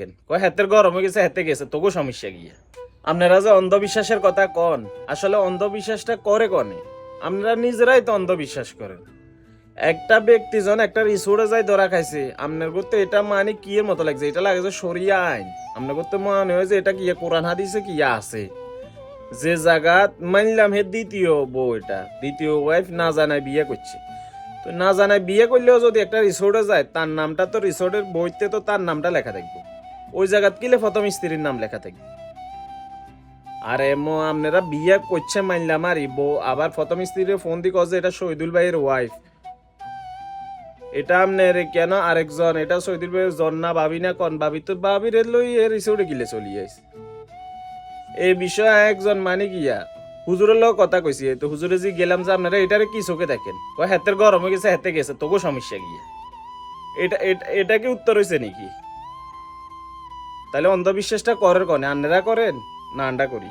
থাকেন, কয় হাতের গরম হয়ে গেছে, হাতে গেছে, তোকে সমস্যা গিয়া। আপনারা যে অন্ধবিশ্বাসের কথা কন, আসলে অন্ধবিশ্বাসটা করে কনে আপনারা নিজেরাই তো অন্ধবিশ্বাস করেন। একটা ব্যক্তি যখন একটা রিসোর্টে যাই ধরা খাইছে, আপনার করতে এটা মানে কি এর মতো লাগছে, এটা লাগে যে শরিয়া আইন। আপনার করতে মনে হয় যে এটা কি কোরআন হাদিসে কি আছে, যে জায়গাত মানলাম হে দ্বিতীয় বউ, এটা দ্বিতীয় ওয়াইফ না জানায় বিয়ে করছে। তো না জানায় বিয়ে করলেও যদি একটা রিসোর্টে যায়, তার নামটা তো রিসোর্টের বইতে তো তার নামটা লেখা থাকবে, ওই জায়গাত কিলে প্রথম স্ত্রীর নাম লেখা থাকবে। আর এমন আপনারা বিয়ে করছে মানলাম আর বউ আবার প্রথম স্ত্রীর ফোন দিয়ে কছে এটা শহীদুল ভাইয়ের ওয়াইফ, এটা আপনার কেন আরেকজন, এটা শহীদুল ভাইয়ের জন না ভাবি না কন ভাবি, তো ভাবির লই এ রিসোর্টে গিলে চলি আইছে। এই বিষয়ে একজন মানে গিয়া হুজুরের লোক কথা কইছি, তো হুজুরে যে গেলাম যে আপনারা এটারে কি চোখে দেখেন, কয় হাতের গরম হয়ে গেছে, হাতে গেছে, তোকে সমস্যা গিয়া। এটা কি উত্তর হয়েছে নাকি? তাহলে অন্ধবিশ্বাসটা করেন কনে, আন্নারা করেন না আন্ডা করি?